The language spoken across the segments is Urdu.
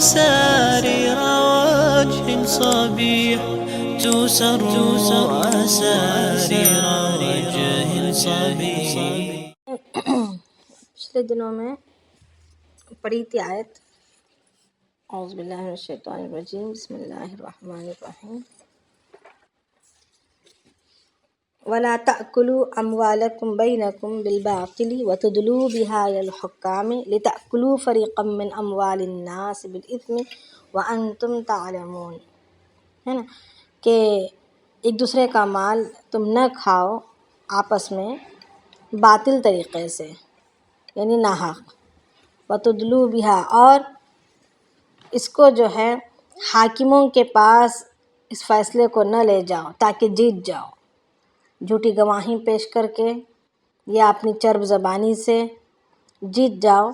أسارير وجه صبيح تسر أسارير وجه صبيح. پچھلے دنوں میں پڑھی تھی آیت اعوذ باللہ من الشیطان الرجیم بسم اللہ الرحمن الرحیم وَلَا تَأْكُلُوا أَمْوَالَكُمْ بَيْنَكُمْ بِالْبَاطِلِ وَتُدْلُوا بِهَا إِلَى الْحُكَّامِ لِتَأْكُلُوا فَرِيقًا مِّنْ أَمْوَالِ النَّاسِ بِالْإِثْمِ وَأَنْتُمْ تَعْلَمُونَ، ہے نا، کہ ایک دوسرے کا مال تم نہ کھاؤ آپس میں باطل طریقے سے، یعنی ناحق. وَتُدْلُوا بِهَا، اور اس کو جو ہے حاکموں کے پاس اس فیصلے کو نہ لے جاؤ تاکہ جیت جاؤ، جھوٹی گواہی پیش کر کے یا اپنی چرب زبانی سے جیت جاؤ.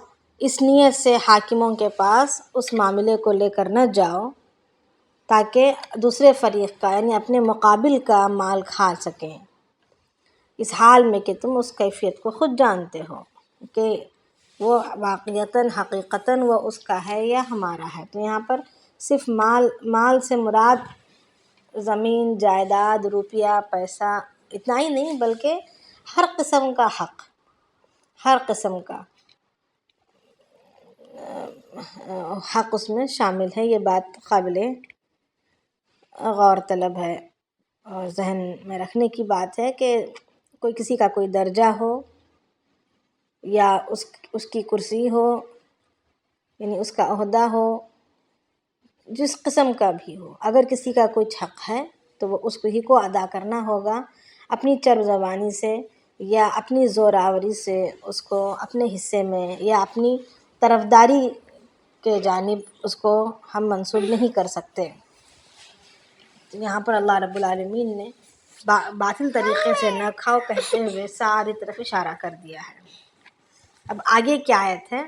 اس نیت سے حاکموں کے پاس اس معاملے کو لے کر نہ جاؤ تاکہ دوسرے فریق کا یعنی اپنے مقابل کا مال کھا سکیں، اس حال میں کہ تم اس کیفیت کو خود جانتے ہو کہ وہ واقعتاً حقیقتاً وہ اس کا ہے یا ہمارا ہے. تو یہاں پر صرف مال سے مراد زمین، جائیداد، روپیہ، پیسہ اتنا ہی نہیں، بلکہ ہر قسم کا حق، ہر قسم کا حق اس میں شامل ہے. یہ بات قابل غور طلب ہے اور ذہن میں رکھنے کی بات ہے کہ کوئی کسی کا کوئی درجہ ہو یا اس کی کرسی ہو، یعنی اس کا عہدہ ہو، جس قسم کا بھی ہو، اگر کسی کا کچھ حق ہے تو وہ اس کو ہی کو ادا کرنا ہوگا، اپنی چرب زبانی سے یا اپنی زور آوری سے اس کو اپنے حصے میں یا اپنی طرفداری کے جانب اس کو ہم منسوب نہیں کر سکتے. تو یہاں پر اللہ رب العالمین نے باطل طریقے سے نہ کھاؤ کہتے ہوئے ساری طرف اشارہ کر دیا ہے. اب آگے کیا آیت ہے؟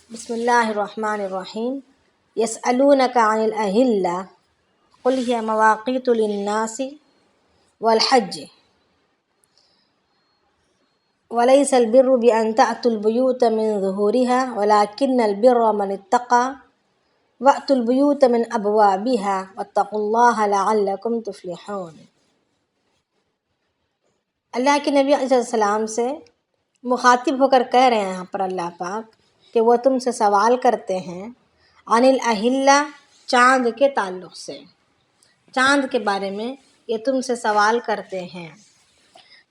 بسم اللہ الرحمن الرحیم یسألونک عن الأہلة قل هي مواقیت للناس والحج وليس البر بأن تأتوا البيوت من ظهورها ولكن البر من اتقى وأتوا البيوت من أبوابها واتقوا الله لعلكم تفلحون. اللہ کے نبی علیہ السلام سے مخاطب ہو کر کہہ رہے ہیں یہاں پر اللہ پاک کہ وہ تم سے سوال کرتے ہیں عن الأہلة، چاند کے تعلق سے، چاند کے بارے میں یہ تم سے سوال کرتے ہیں.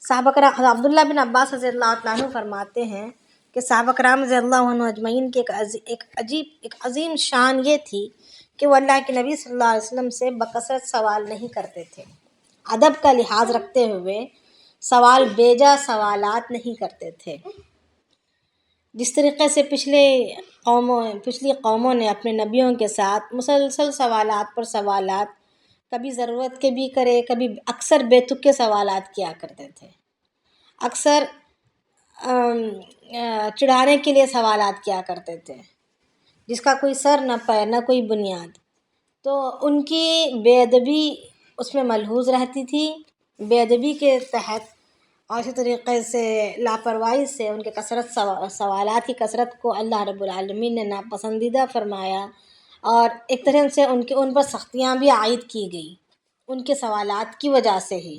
صحابہ کرام عبداللہ بن عباس رضی اللہ عنہ فرماتے ہیں کہ صحابہ کرام رضی اللہ عنہ اجمعین کی ایک عظیم شان یہ تھی کہ وہ اللہ کے نبی صلی اللہ علیہ وسلم سے بکثرت سوال نہیں کرتے تھے، ادب کا لحاظ رکھتے ہوئے سوال بیجا سوالات نہیں کرتے تھے. جس طریقے سے پچھلی قوموں نے اپنے نبیوں کے ساتھ مسلسل سوالات پر سوالات، کبھی ضرورت کے بھی کرے، کبھی اکثر بے تک کے سوالات کیا کرتے تھے، اکثر چڑھانے کے لیے سوالات کیا کرتے تھے جس کا کوئی سر نہ پیر نہ کوئی بنیاد. تو ان کی بے ادبی اس میں ملحوظ رہتی تھی، بے ادبی کے تحت اور اسی طریقے سے لاپرواہی سے ان کے سوالات کی کثرت کو اللہ رب العالمین نے ناپسندیدہ فرمایا اور ایک طرح سے ان پر سختیاں بھی عائد کی گئی ان کے سوالات کی وجہ سے ہی.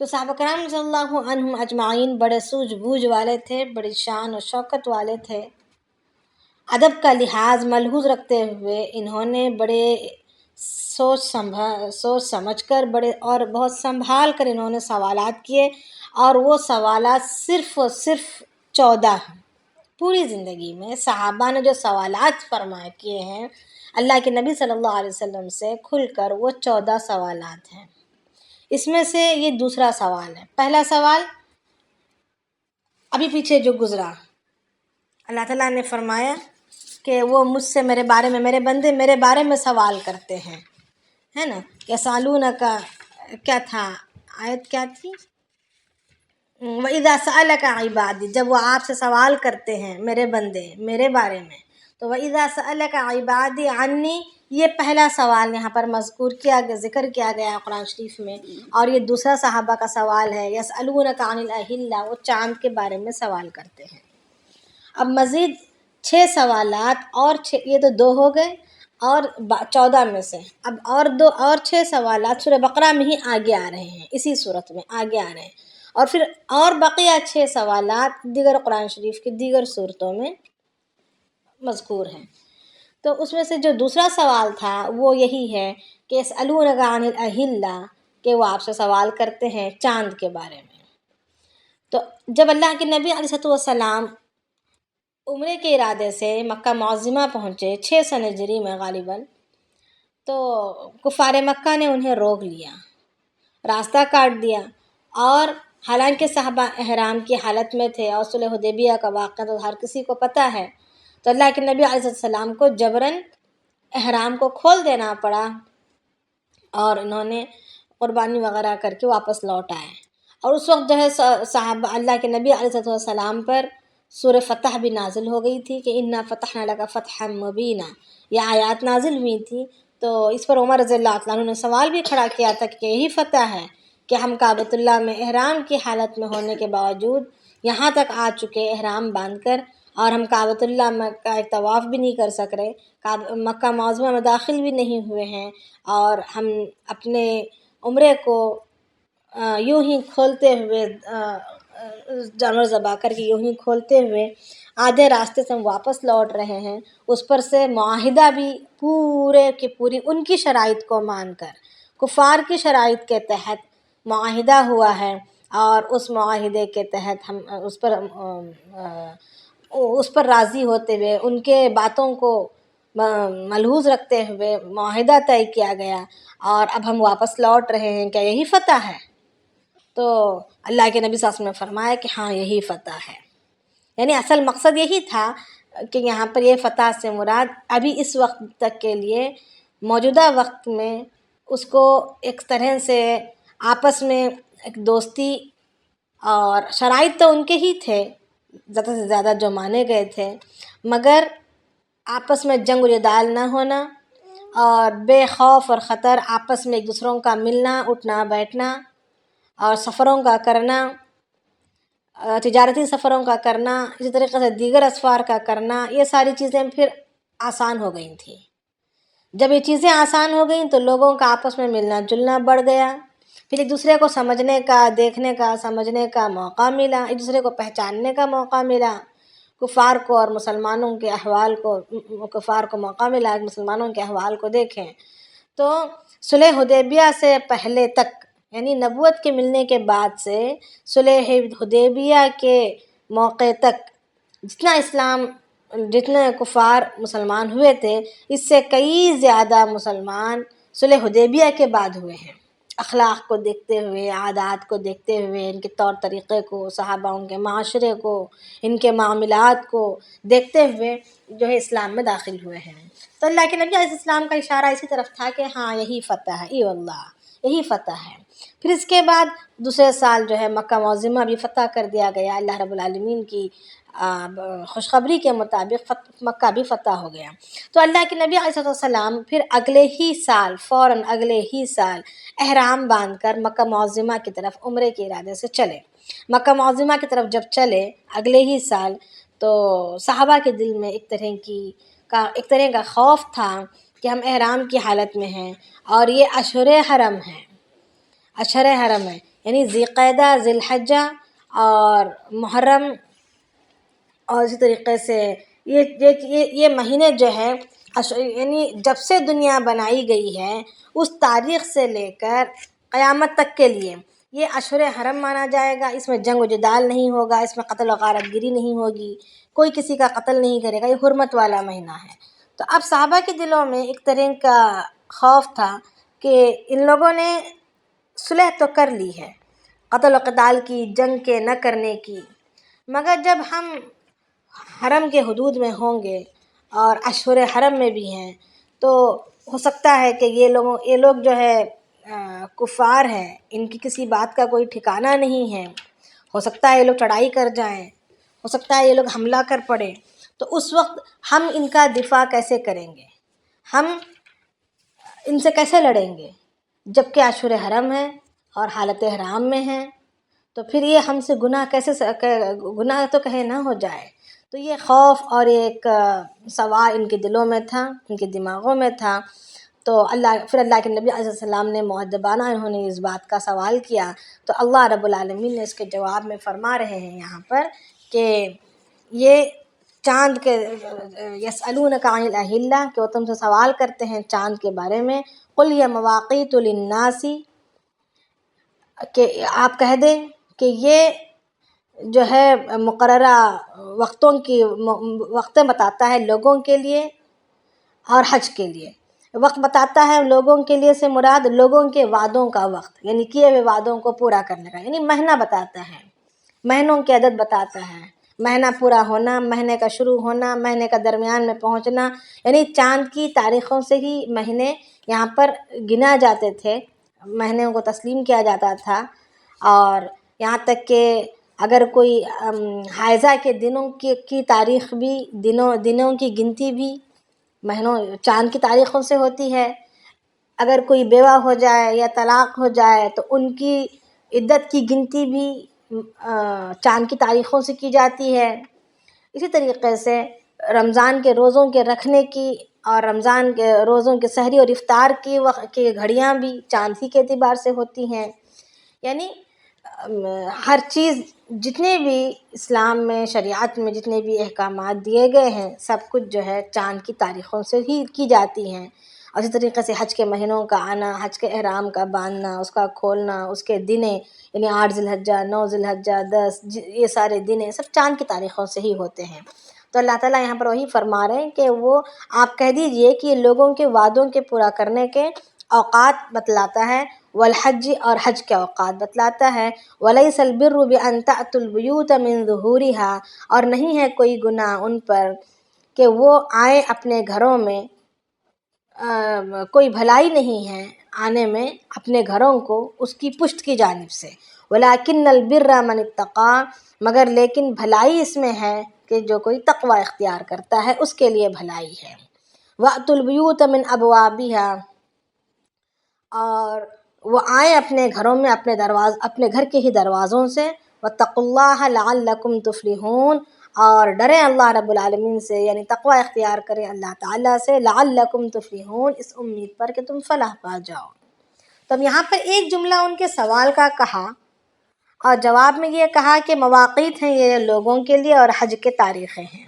تو صحابہ کرام رضی اللہ عنہم اجمعین بڑے سوجھ بوجھ والے تھے، بڑی شان و شوکت والے تھے. ادب کا لحاظ ملحوظ رکھتے ہوئے انہوں نے بڑے سوچ سمجھ کر اور بہت سنبھال کر انہوں نے سوالات کیے، اور وہ سوالات صرف اور صرف 14 پوری زندگی میں صحابہ نے جو سوالات فرمائے کیے ہیں اللہ کے نبی صلی اللہ علیہ وسلم سے کھل کر، وہ 14 سوالات ہیں. اس میں سے یہ دوسرا سوال ہے. پہلا سوال ابھی پیچھے جو گزرا، اللہ تعالیٰ نے فرمایا کہ وہ مجھ سے میرے بارے میں، میرے بندے میرے بارے میں سوال کرتے ہیں، ہے نا. یسألونک کیا تھا، آیت کیا تھی؟ وَإِذَا سَأَلَكَ عِبَادِي، جب وہ آپ سے سوال کرتے ہیں میرے بندے میرے بارے میں، تو وَإِذَا سَأَلَكَ عِبَادِي عَنِّي، یہ پہلا سوال یہاں پر ذکر کیا گیا ہے قرآن شریف میں. اور یہ دوسرا صحابہ کا سوال ہے یسألونک عن الأہلة، وہ چاند کے بارے میں سوال کرتے ہیں. اب مزید 6 سوالات اور یہ تو 2 ہو گئے اور 14 میں سے اب اور 2 اور 6 سوالات سورہ بقرہ میں ہی آگے آ رہے ہیں، اسی صورت میں آگے آ رہے ہیں، اور پھر اور بقیہ 6 سوالات دیگر قرآن شریف کی دیگر صورتوں میں مذکور ہیں۔ تو اس میں سے جو دوسرا سوال تھا وہ یہی ہے کہ یسألونک عن الأہلہ، کہ وہ آپ سے سوال کرتے ہیں چاند کے بارے میں۔ تو جب اللہ کے نبی علیہ السلام عمرے کے ارادے سے مکہ معظمہ پہنچے 6 سن ہجری میں غالباً، تو کفار مکہ نے انہیں روک لیا، راستہ کاٹ دیا، اور حالانکہ صحابہ احرام کی حالت میں تھے اور صلح حدیبیہ کا واقعہ تو ہر کسی کو پتہ ہے، تو اللہ کے نبی علیہ السلام کو جبراً احرام کو کھول دینا پڑا، اور انہوں نے قربانی وغیرہ کر کے واپس لوٹ آئے۔ اور اس وقت جو ہے صحابہ اللہ کے نبی علیہ السلام پر سورہ فتح بھی نازل ہو گئی تھی کہ انا فتحنا لک فتحا مبینا، یہ آیات نازل ہوئی تھی۔ تو اس پر عمر رضی اللہ عنہ نے سوال بھی کھڑا کیا تھا کہ یہی فتح ہے کہ ہم کعبۃ اللہ میں احرام کی حالت میں ہونے کے باوجود یہاں تک آ چکے احرام باندھ کر، اور ہم کعبۃ اللہ میں کا ایک طواف بھی نہیں کر سک رہے، مکہ معظمہ میں داخل بھی نہیں ہوئے ہیں، اور ہم اپنے عمرے کو یوں ہی کھولتے ہوئے جانور ذبح کر کے یوں ہی کھولتے ہوئے آدھے راستے سے ہم واپس لوٹ رہے ہیں۔ اس پر سے معاہدہ بھی پورے کی پوری ان کی شرائط کو مان کر، کفار کی شرائط کے تحت معاہدہ ہوا ہے، اور اس معاہدے کے تحت ہم اس پر راضی ہوتے ہوئے ان کے باتوں کو ملحوظ رکھتے ہوئے معاہدہ طے کیا گیا، اور اب ہم واپس لوٹ رہے ہیں، کیا یہی فتح ہے؟ تو اللہ کے نبی صلی اللہ علیہ وسلم نے فرمایا کہ ہاں یہی فتح ہے، یعنی اصل مقصد یہی تھا کہ یہاں پر یہ فتح سے مراد ابھی اس وقت تک کے لیے موجودہ وقت میں اس کو ایک طرح سے آپس میں ایک دوستی، اور شرائط تو ان کے ہی تھے زیادہ سے زیادہ جو مانے گئے تھے، مگر آپس میں جنگ و جدال نہ ہونا، اور بے خوف اور خطر آپس میں ایک دوسروں کا ملنا اٹھنا بیٹھنا، اور سفروں کا کرنا، تجارتی سفروں کا کرنا، اسی طریقے سے دیگر اسفار کا کرنا، یہ ساری چیزیں پھر آسان ہو گئی تھیں۔ جب یہ چیزیں آسان ہو گئیں تو لوگوں کا آپس میں ملنا جلنا بڑھ گیا، پھر ایک دوسرے کو سمجھنے کا، دیکھنے کا، سمجھنے کا موقع ملا، ایک دوسرے کو پہچاننے کا موقع ملا، کفار کو اور مسلمانوں کے احوال کو، کفار کو موقع ملا کہ مسلمانوں کے احوال کو دیکھیں۔ تو صلح حدیبیہ سے پہلے تک، یعنی نبوت کے ملنے کے بعد سے صلح حدیبیہ کے موقع تک جتنے کفار مسلمان ہوئے تھے، اس سے کئی زیادہ مسلمان صلح حدیبیہ کے بعد ہوئے ہیں، اخلاق کو دیکھتے ہوئے، عادات کو دیکھتے ہوئے، ان کے طور طریقے کو، صحاباؤں کے معاشرے کو، ان کے معاملات کو دیکھتے ہوئے جو ہے اسلام میں داخل ہوئے ہیں۔ تو اللہ کے نبی علیہ السلام کا اشارہ اسی طرف تھا کہ ہاں یہی فتح ہے، ای اللہ یہی فتح ہے۔ پھر اس کے بعد دوسرے سال جو ہے مکہ معظمہ بھی فتح کر دیا گیا، اللہ رب العالمین کی خوشخبری کے مطابق مکہ بھی فتح ہو گیا۔ تو اللہ کے نبی علیہ السلام پھر اگلے ہی سال، فوراً اگلے ہی سال احرام باندھ کر مکہ معظمہ کی طرف عمرے کے ارادے سے چلے۔ مکہ معظمہ کی طرف جب چلے اگلے ہی سال، تو صحابہ کے دل میں ایک طرح کا خوف تھا کہ ہم احرام کی حالت میں ہیں، اور یہ اشہر حرم ہے، یعنی ذی القعدہ، ذی الحجہ اور محرم، اور اسی طریقے سے یہ مہینے جو ہے یعنی جب سے دنیا بنائی گئی ہے اس تاریخ سے لے کر قیامت تک کے لیے یہ اشہر حرم مانا جائے گا، اس میں جنگ و جدال نہیں ہوگا، اس میں قتل و غارت گیری نہیں ہوگی، کوئی کسی کا قتل نہیں کرے گا، یہ حرمت والا مہینہ ہے۔ تو اب صحابہ کے دلوں میں ایک طرح کا خوف تھا کہ ان لوگوں نے صلح تو کر لی ہے، قتل و قتال کی، جنگ کے نہ کرنے کی، مگر جب ہم حرم کے حدود میں ہوں گے اور اشہر حرم میں بھی ہیں، تو ہو سکتا ہے کہ یہ لوگ جو ہے کفار ہیں، ان کی کسی بات کا کوئی ٹھکانہ نہیں ہے، ہو سکتا ہے یہ لوگ چڑھائی کر جائیں، ہو سکتا ہے یہ لوگ حملہ کر پڑے، تو اس وقت ہم ان کا دفاع کیسے کریں گے، ہم ان سے کیسے لڑیں گے، جبکہ اشہر حرم ہے اور حالت احرام میں ہیں، تو پھر یہ ہم سے گناہ تو کہیں نہ ہو جائے۔ تو یہ خوف اور ایک سوال ان کے دلوں میں تھا، ان کے دماغوں میں تھا. تو پھر اللہ کے نبی علیہ السلام نے مؤدبانہ انہوں نے اس بات کا سوال کیا، تو اللہ رب العالمین نے اس کے جواب میں فرما رہے ہیں یہاں پر کہ یہ چاند کے یسألونک عن الاہلہ، کہ وہ تم سے سوال کرتے ہیں چاند کے بارے میں. قل یہ مواقیت للناس، کہ آپ کہہ دیں کہ یہ جو ہے مقررہ وقتیں بتاتا ہے لوگوں کے لیے اور حج کے لیے. وقت بتاتا ہے لوگوں کے لیے سے مراد لوگوں کے وعدوں کا وقت، یعنی کیے ہوئے وعدوں کو پورا کرنے کا، یعنی مہینہ بتاتا ہے، مہینوں کی عدد بتاتا ہے، مہینہ پورا ہونا، مہینے کا شروع ہونا، مہینے کا درمیان میں پہنچنا. یعنی چاند کی تاریخوں سے ہی مہینے یہاں پر گنا جاتے تھے، مہینوں کو تسلیم کیا جاتا تھا. اور یہاں تک کہ اگر کوئی حیضہ کے دنوں کی تاریخ بھی، دنوں کی گنتی بھی مہینوں چاند کی تاریخوں سے ہوتی ہے. اگر کوئی بیوہ ہو جائے یا طلاق ہو جائے تو ان کی عدت کی گنتی بھی چاند کی تاریخوں سے کی جاتی ہے. اسی طریقے سے رمضان کے روزوں کے رکھنے کی اور رمضان کے روزوں کے سحری اور افطار کی گھڑیاں بھی چاند ہی کے اعتبار سے ہوتی ہیں. یعنی ہر چیز، جتنے بھی اسلام میں، شریعت میں جتنے بھی احکامات دیے گئے ہیں، سب کچھ جو ہے چاند کی تاریخوں سے ہی کی جاتی ہیں. اور اسی طریقے سے حج کے مہینوں کا آنا، حج کے احرام کا باندھنا، اس کا کھولنا، اس کے دنیں، یعنی 8 ذی الحجہ، 9 ذی الحجہ، 10، یہ سارے دنیں سب چاند کی تاریخوں سے ہی ہوتے ہیں. تو اللہ تعالیٰ یہاں پر وہی فرما رہے ہیں کہ وہ آپ کہہ دیجئے کہ یہ لوگوں کے وعدوں کے پورا کرنے کے اوقات بتلاتا ہے، والحج، اور حج کے اوقات بتلاتا ہے. وَلَيْسَ الْبِرُّ بِأَن تَأْتُوا الْبُيُوتَ مِن ظُهُورِهَا، اور نہیں ہے کوئی گناہ ان پر کہ وہ آئیں اپنے گھروں میں، کوئی بھلائی نہیں ہے آنے میں اپنے گھروں کو اس کی پشت کی جانب سے. وَلَكِنَّ الْبِرَّ مَنِ اتَّقَىٰ، مگر لیکن بھلائی اس میں ہے کہ جو کوئی تقوی اختیار کرتا ہے اس کے لیے بھلائی ہے. وَأْتُوا الْبُيُوتَ مِنْ أَبْوَابِهَا، اور وہ آئیں اپنے گھروں میں اپنے گھر کے ہی دروازوں سے. وَاتَّقُوا اللَّهَ لَعَلَّكُمْ تُفْلِحُونَ، اور ڈریں اللہ رب العالمین سے، یعنی تقوی اختیار کریں اللہ تعالیٰ سے. لَعَلَّكُمْ تُفْلِحُونَ، اس امید پر کہ تم فلاح پا جاؤ. تو اب یہاں پر ایک جملہ ان کے سوال کا کہا، اور جواب میں یہ کہا کہ مواقیت ہیں یہ لوگوں کے لیے اور حج کے تاریخیں ہیں.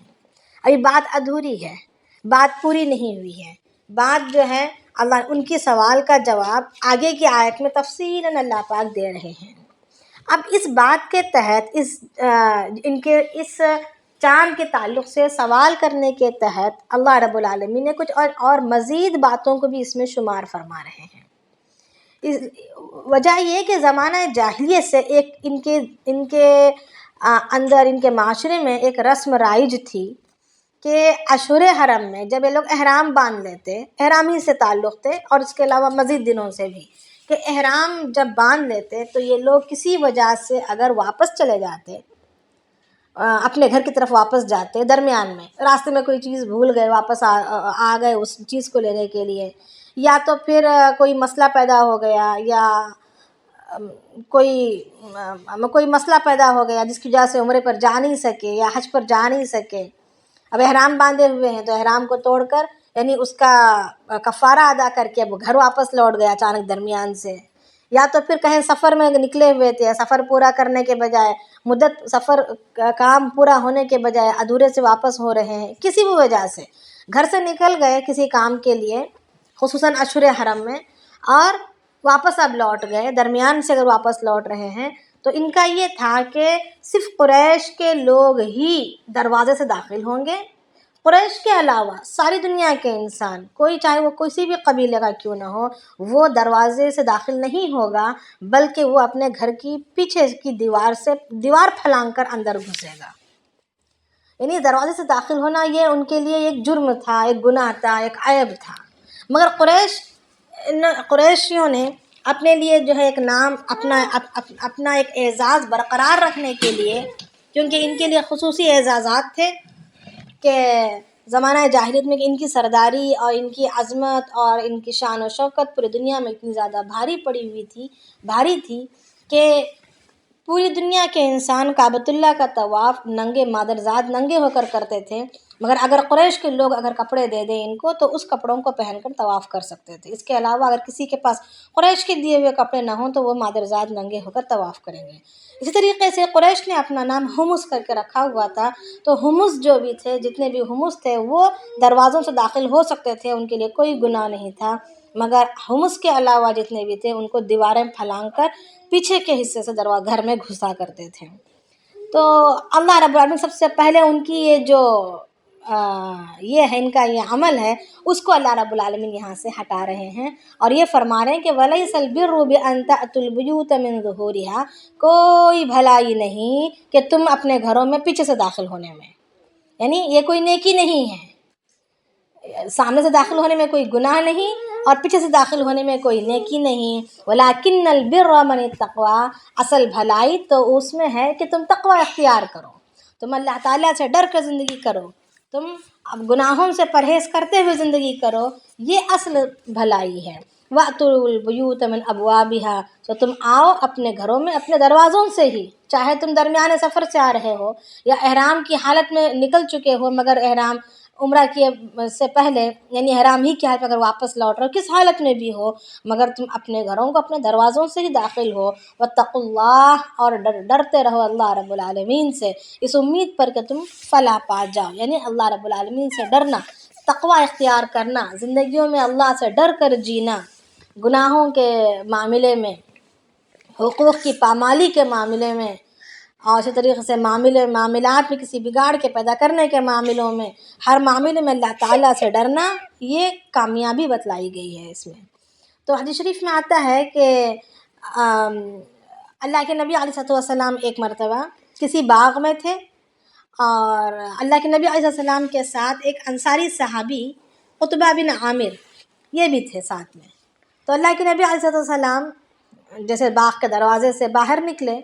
ابھی بات ادھوری ہے، بات پوری نہیں ہوئی ہے. بات جو ہے اللہ ان کی سوال کا جواب آگے کی آیت میں تفصیلاً اللہ پاک دے رہے ہیں. اب اس بات کے تحت ان کے اس چاند کے تعلق سے سوال کرنے کے تحت اللہ رب العالمین نے کچھ اور مزید باتوں کو بھی اس میں شمار فرما رہے ہیں. وجہ یہ کہ زمانہ جاہلیت سے ایک ان کے اندر، ان کے معاشرے میں ایک رسم رائج تھی کہ اشہر حرم میں جب یہ لوگ احرام باندھ لیتے، احرام ہی سے تعلق تھے اور اس کے علاوہ مزید دنوں سے بھی، کہ احرام جب باندھ لیتے تو یہ لوگ کسی وجہ سے اگر واپس چلے جاتے، اپنے گھر کی طرف واپس جاتے، درمیان میں راستے میں کوئی چیز بھول گئے، واپس آ گئے اس چیز کو لینے کے لیے، یا تو پھر کوئی مسئلہ پیدا ہو گیا، یا کوئی مسئلہ پیدا ہو گیا جس کی وجہ سے عمرے پر جا نہیں سکے یا حج پر جا نہیں سکے. اب احرام باندھے ہوئے ہیں تو احرام کو توڑ کر، یعنی اس کا کفارہ ادا کر کے اب گھر واپس لوٹ گیا اچانک درمیان سے. یا تو پھر کہیں سفر میں نکلے ہوئے تھے، سفر پورا کرنے کے بجائے، مدت سفر کام پورا ہونے کے بجائے ادھورے سے واپس ہو رہے ہیں، کسی بھی وجہ سے گھر سے نکل گئے کسی کام کے لیے، خصوصاً اشہر حرم میں، اور واپس اب لوٹ گئے، درمیان سے اگر واپس لوٹ رہے ہیں، تو ان کا یہ تھا کہ صرف قریش کے لوگ ہی دروازے سے داخل ہوں گے. قریش کے علاوہ ساری دنیا کے انسان، کوئی چاہے وہ کسی بھی قبیلے کا کیوں نہ ہو، وہ دروازے سے داخل نہیں ہوگا، بلکہ وہ اپنے گھر کی پیچھے کی دیوار پھلانگ کر اندر گھسے گا. یعنی دروازے سے داخل ہونا یہ ان کے لیے ایک جرم تھا، ایک گناہ تھا، ایک عیب تھا. مگر قریشیوں نے اپنے لیے جو ہے ایک نام، اپنا ایک اعزاز برقرار رکھنے کے لیے، کیونکہ ان کے لیے خصوصی اعزازات تھے کہ زمانہ جاہلیت میں ان کی سرداری اور ان کی عظمت اور ان کی شان و شوکت پوری دنیا میں اتنی زیادہ بھاری تھی کہ پوری دنیا کے انسان کعبۃ اللہ کا طواف ننگے مادرزاد ننگے ہو کر کرتے تھے، مگر اگر قریش کے لوگ اگر کپڑے دے دیں ان کو تو اس کپڑوں کو پہن کر طواف کر سکتے تھے۔ اس کے علاوہ اگر کسی کے پاس قریش کے دیے ہوئے کپڑے نہ ہوں تو وہ مادرزاد ننگے ہو کر طواف کریں گے۔ اسی طریقے سے قریش نے اپنا نام حمص کر کے رکھا ہوا تھا، تو حمص جو بھی تھے، جتنے بھی حمص تھے وہ دروازوں سے داخل ہو سکتے تھے، ان کے لیے کوئی گناہ نہیں تھا، مگر حمص کے علاوہ جتنے بھی تھے ان کو دیواریں پھلانگ کر پیچھے کے حصے سے گھر میں گھسا کرتے تھے۔ تو اللہ رب العالمین سب سے پہلے ان کی یہ جو یہ ہے، ان کا یہ عمل ہے، اس کو اللہ رب العالمین یہاں سے ہٹا رہے ہیں، اور یہ فرما رہے ہیں کہ وَلَيْسَ الْبِرُّ بِأَن تَأْتُوا الْبُيُوتَ مِن ظُهُورِهَا، کوئی بھلائی نہیں کہ تم اپنے گھروں میں پیچھے سے داخل ہونے میں، یعنی یہ کوئی نیکی نہیں ہے، سامنے سے داخل ہونے میں کوئی گناہ نہیں اور پیچھے سے داخل ہونے میں کوئی نیکی نہیں۔ وَلَكِنَّ الْبِرَّ مَنِ التَّقْوَىٰ، اصل بھلائی تو اس میں ہے کہ تم تقوی اختیار کرو، تم اللہ تعالیٰ سے ڈر کر زندگی کرو، تم اب گناہوں سے پرہیز کرتے ہوئے زندگی کرو، یہ اصل بھلائی ہے۔ وَأْتُوا الْبُيُوتَ مِنْ أَبْوَابِهَا، تو تم آؤ اپنے گھروں میں اپنے دروازوں سے ہی، چاہے تم درمیانے سفر سے آ رہے ہو یا احرام کی حالت میں نکل چکے ہو مگر احرام عمرہ کیے سے پہلے، یعنی احرام ہی کی حالت میں اگر واپس لوٹ رہے ہو، کس حالت میں بھی ہو، مگر تم اپنے گھروں کو اپنے دروازوں سے ہی داخل ہو۔ وَاتَّقُوا اللَّهَ، اور ڈرتے رہو اللہ رب العالمین سے، اس امید پر کہ تم فلاح پا جاؤ، یعنی اللہ رب العالمین سے ڈرنا، تقوی اختیار کرنا، زندگیوں میں اللہ سے ڈر کر جینا، گناہوں کے معاملے میں، حقوق کی پامالی کے معاملے میں، اور اسی طریقے سے معاملات میں کسی بگاڑ کے پیدا کرنے کے معاملوں میں، ہر معاملے میں اللہ تعالیٰ سے ڈرنا، یہ کامیابی بتلائی گئی ہے اس میں۔ تو حدیث شریف میں آتا ہے کہ اللہ کے نبی علیہ السلام ایک مرتبہ کسی باغ میں تھے، اور اللہ کے نبی علیہ السلام کے ساتھ ایک انصاری صحابی عتبہ بن عامر یہ بھی تھے ساتھ میں۔ تو اللہ کے نبی علیہ السلام جیسے باغ کے دروازے سے باہر نکلے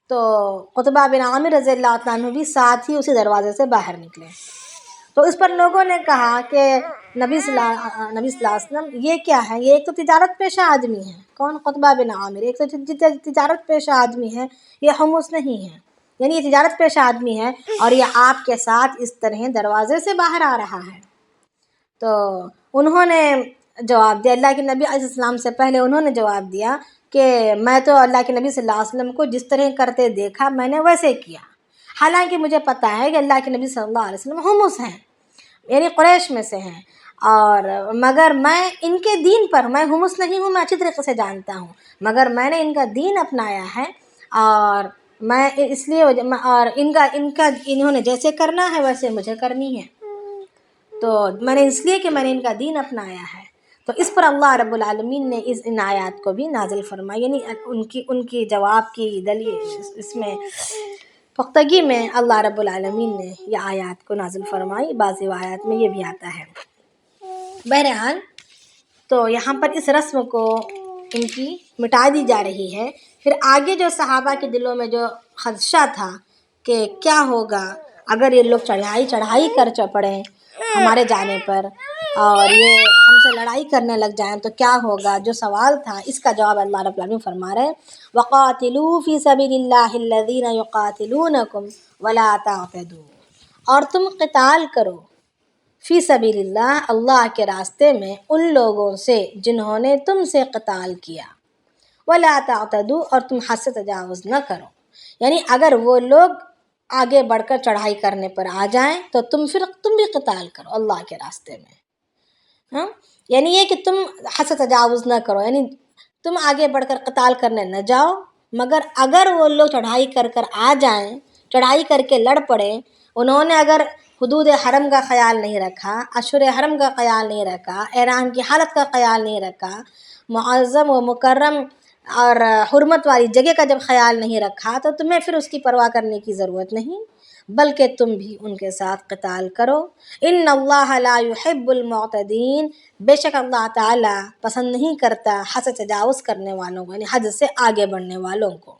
تو عتبہ بن عامر رضی اللہ عنہ بھی ساتھ ہی اسی دروازے سے باہر نکلے۔ تو اس پر لوگوں نے کہا کہ نبی صلی اللہ علیہ وسلم یہ کیا ہے، یہ ایک تو تجارت پیشہ آدمی ہے، کون؟ عتبہ بن عامر، ایک تو تجارت پیشہ آدمی ہے، یہ حمص نہیں ہے، یعنی یہ تجارت پیشہ آدمی ہے اور یہ آپ کے ساتھ اس طرح دروازے سے باہر آ رہا ہے۔ تو انہوں نے جواب دیا، اللہ کے نبی علیہ السلام سے پہلے انہوں نے جواب دیا کہ میں تو اللہ کے نبی صلی اللہ علیہ وسلم کو جس طرح کرتے دیکھا میں نے ویسے کیا، حالانکہ مجھے پتہ ہے کہ اللہ کے نبی صلی اللہ علیہ وسلم حمص ہیں، یعنی قریش میں سے ہیں، اور مگر میں ان کے دین پر، میں حمص نہیں ہوں، میں اچھی طریقے سے جانتا ہوں، مگر میں نے ان کا دین اپنایا ہے، اور میں اس لیے اور انہوں نے جیسے کرنا ہے ویسے مجھے کرنی ہے، تو میں نے اس لیے کہ میں نے ان کا دین اپنایا ہے۔ تو اس پر اللہ رب العالمین نے ان آیات کو بھی نازل فرمایا، یعنی ان کی جواب کی دلیل، اس میں پختگی میں اللہ رب العالمین نے یہ آیات کو نازل فرمائی۔ بعض آیات میں یہ بھی آتا ہے۔ بہرحال تو یہاں پر اس رسم کو ان کی مٹا دی جا رہی ہے۔ پھر آگے جو صحابہ کے دلوں میں جو خدشہ تھا کہ کیا ہوگا اگر یہ لوگ چڑھائی کر پڑیں ہمارے جانے پر، اور یہ ہم سے لڑائی کرنے لگ جائیں تو کیا ہوگا، جو سوال تھا اس کا جواب اللہ رب العالمین فرما رہے ہیں وَقَاتِلُوا فِي سَبِيلِ اللَّهِ الَّذِينَ يُقَاتِلُونَكُمْ وَلَا تَعْتَدُوا، اور تم قتال کرو فی سبیل اللہ، اللہ کے راستے میں ان لوگوں سے جنہوں نے تم سے قتال کیا، وَلَا تَعْتَدُوا، اور تم حد سے تجاوز نہ کرو، یعنی اگر وہ لوگ آگے بڑھ کر چڑھائی کرنے پر آ جائیں تو تم بھی قتال کرو اللہ کے راستے میں، یعنی یہ کہ تم حد سے تجاوز نہ کرو، یعنی تم آگے بڑھ کر قتال کرنے نہ جاؤ، مگر اگر وہ لوگ چڑھائی کر آ جائیں، چڑھائی کر کے لڑ پڑیں، انہوں نے اگر حدود حرم کا خیال نہیں رکھا، اشہر حرم کا خیال نہیں رکھا، احرام کی حالت کا خیال نہیں رکھا، معظم و مکرم اور حرمت والی جگہ کا جب خیال نہیں رکھا تو تمہیں پھر اس کی پرواہ کرنے کی ضرورت نہیں، بلکہ تم بھی ان کے ساتھ قتال کرو۔ ان اللہ لا يحب المعتدین، بے شک اللہ تعالیٰ پسند نہیں کرتا حد سے تجاوز کرنے والوں کو، یعنی حد سے آگے بڑھنے والوں کو۔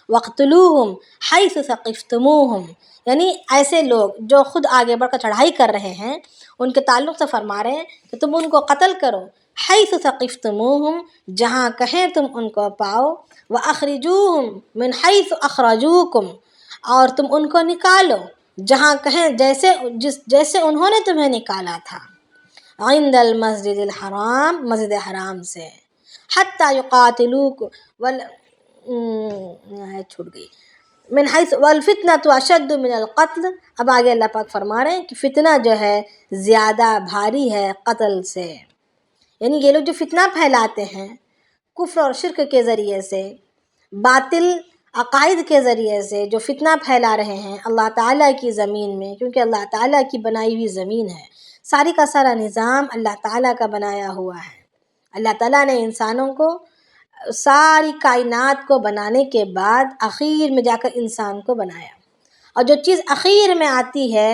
وَاقْتُلُوهُمْ حَيْثُ ثَقِفْتُمُوهُمْ، یعنی ایسے لوگ جو خود آگے بڑھ کر چڑھائی کر رہے ہیں ان کے تعلق سے فرما رہے ہیں کہ تم ان کو قتل کرو، حَيْثُ ثَقِفْتُمُوهُمْ جہاں کہیں تم ان کو پاؤ، وَأَخْرِجُوهُمْ مِنْ حَيْثُ أَخْرَجُوكُمْ اور تم ان کو نکالو جہاں کہیں جیسے انہوں نے تمہیں نکالا تھا، عند المسجد الحرام مسجد حرام سے، حتیٰ یقاتلوکم چھوٹ گئی من حیث والفتنۃ اشد من القتل، اب آگے اللہ پاک فرما رہے ہیں کہ فتنہ جو ہے زیادہ بھاری ہے قتل سے، یعنی یہ لوگ جو فتنہ پھیلاتے ہیں کفر اور شرک کے ذریعے سے، باطل عقائد کے ذریعے سے جو فتنہ پھیلا رہے ہیں اللہ تعالیٰ کی زمین میں، کیونکہ اللہ تعالیٰ کی بنائی ہوئی زمین ہے، ساری کا سارا نظام اللہ تعالیٰ کا بنایا ہوا ہے۔ اللہ تعالیٰ نے انسانوں کو ساری کائنات کو بنانے کے بعد اخیر میں جا کر انسان کو بنایا، اور جو چیز اخیر میں آتی ہے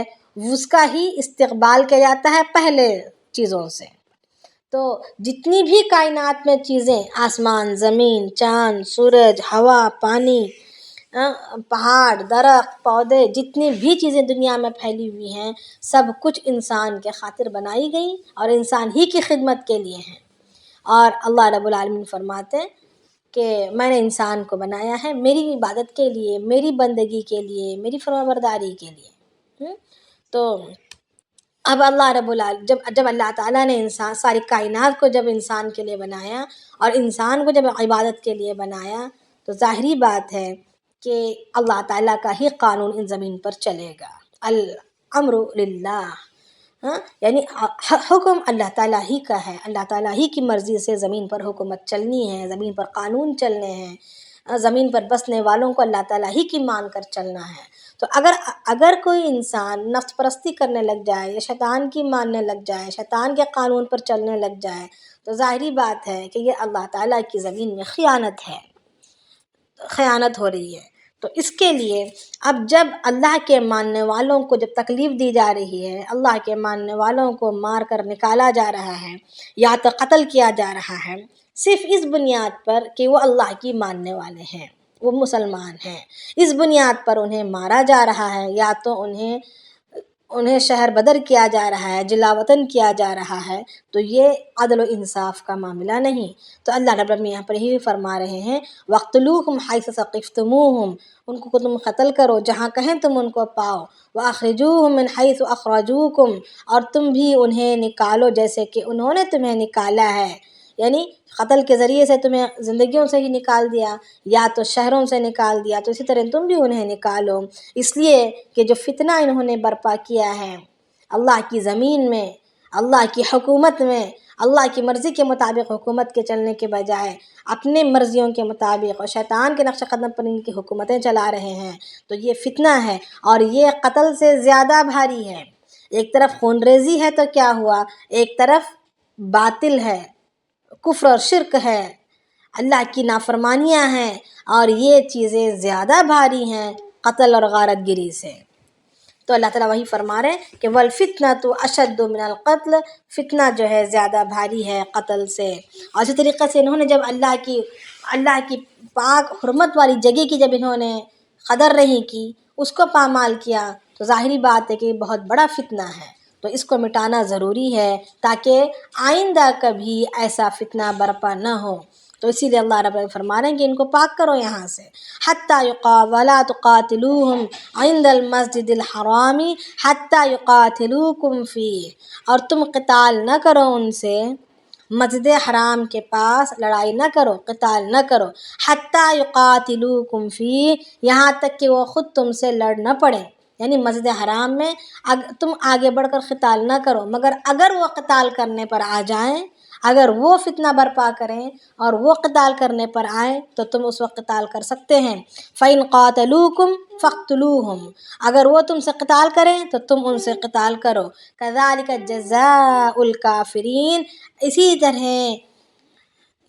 اس کا ہی استقبال کیا جاتا ہے پہلے چیزوں سے۔ تو جتنی بھی کائنات میں چیزیں، آسمان، زمین، چاند، سورج، ہوا، پانی، پہاڑ، درخت، پودے، جتنی بھی چیزیں دنیا میں پھیلی ہوئی ہیں سب کچھ انسان کے خاطر بنائی گئی اور انسان ہی کی خدمت کے لیے ہیں۔ اور اللہ رب العالمین فرماتے ہیں کہ میں نے انسان کو بنایا ہے میری عبادت کے لیے، میری بندگی کے لیے، میری فرمانبرداری کے لیے۔ تو اب اللہ رب العالمین جب اللہ تعالیٰ نے انسان ساری کائنات کو جب انسان کے لیے بنایا اور انسان کو جب عبادت کے لیے بنایا تو ظاہری بات ہے کہ اللہ تعالیٰ کا ہی قانون ان زمین پر چلے گا، الامر للہ، یعنی حکم اللہ تعالیٰ ہی کا ہے، اللہ تعالیٰ ہی کی مرضی سے زمین پر حکومت چلنی ہے، زمین پر قانون چلنے ہیں، زمین پر بسنے والوں کو اللہ تعالیٰ ہی کی مان کر چلنا ہے۔ تو اگر کوئی انسان نفس پرستی کرنے لگ جائے یا شیطان کی ماننے لگ جائے، شیطان کے قانون پر چلنے لگ جائے تو ظاہری بات ہے کہ یہ اللہ تعالیٰ کی زمین میں خیانت ہے، خیانت ہو رہی ہے۔ تو اس کے لیے اب جب اللہ کے ماننے والوں کو جب تکلیف دی جا رہی ہے، اللہ کے ماننے والوں کو مار کر نکالا جا رہا ہے یا تو قتل کیا جا رہا ہے، صرف اس بنیاد پر کہ وہ اللہ کی ماننے والے ہیں، وہ مسلمان ہیں، اس بنیاد پر انہیں مارا جا رہا ہے یا تو انہیں شہر بدر کیا جا رہا ہے، جلا وطن کیا جا رہا ہے، تو یہ عدل و انصاف کا معاملہ نہیں۔ تو اللہ رب العالمین یہاں پر ہی فرما رہے ہیں وَاقْتُلُوهُمْ حَيْثُ ثَقِفْتُمُوهُمْ، ان کو تم قتل کرو جہاں کہیں تم ان کو پاؤ، وَأَخْرِجُوهُمْ مِنْ حَيْثُ أَخْرَجُوكُمْ اور تم بھی انہیں نکالو جیسے کہ انہوں نے تمہیں نکالا ہے، یعنی قتل کے ذریعے سے تمہیں زندگیوں سے ہی نکال دیا یا تو شہروں سے نکال دیا، تو اسی طرح تم بھی انہیں نکالو، اس لیے کہ جو فتنہ انہوں نے برپا کیا ہے اللہ کی زمین میں، اللہ کی حکومت میں، اللہ کی مرضی کے مطابق حکومت کے چلنے کے بجائے اپنے مرضیوں کے مطابق اور شیطان کے نقش قدم پر ان کی حکومتیں چلا رہے ہیں، تو یہ فتنہ ہے اور یہ قتل سے زیادہ بھاری ہے۔ ایک طرف خون ریزی ہے تو کیا ہوا، ایک طرف باطل ہے، کفر اور شرک ہے، اللہ کی نافرمانیاں ہیں، اور یہ چیزیں زیادہ بھاری ہیں قتل اور غارت گری سے۔ تو اللہ تعالیٰ وہی فرما رہے ہیں کہ وَالْفِتْنَةُ أَشَدُّ مِنَ الْقَتْلِ، فتنہ جو ہے زیادہ بھاری ہے قتل سے۔ اور اسی طریقے سے انہوں نے جب اللہ کی پاک حرمت والی جگہ کی جب انہوں نے قدر نہیں کی، اس کو پامال کیا، تو ظاہری بات ہے کہ یہ بہت بڑا فتنہ ہے، تو اس کو مٹانا ضروری ہے تاکہ آئندہ کبھی ایسا فتنہ برپا نہ ہو۔ تو اسی لیے اللہ رب العالمین فرما رہے ہیں کہ ان کو پاک کرو یہاں سے، حتیٰ ولا تقاتلوہم عند المسجد الحرام حتیٰ یقاتلوکم فیہ، اور تم قتال نہ کرو ان سے مسجد حرام کے پاس، لڑائی نہ کرو، قتال نہ کرو، حتیٰ یقاتلوکم فیہ، یہاں تک کہ وہ خود تم سے لڑ نہ پڑیں، یعنی مسجد حرام میں تم آگے بڑھ کر قتال نہ کرو، مگر اگر وہ قتال کرنے پر آ جائیں، اگر وہ فتنہ برپا کریں اور وہ قتال کرنے پر آئیں تو تم اس وقت قتال کر سکتے ہیں۔ فَإِنْ قَاتَلُوكُمْ فَاقْتُلُوهُمْ، اگر وہ تم سے قتال کریں تو تم ان سے قتال کرو۔ كَذَلِكَ جَزَاءُ الْكَافِرِينَ، اسی طرح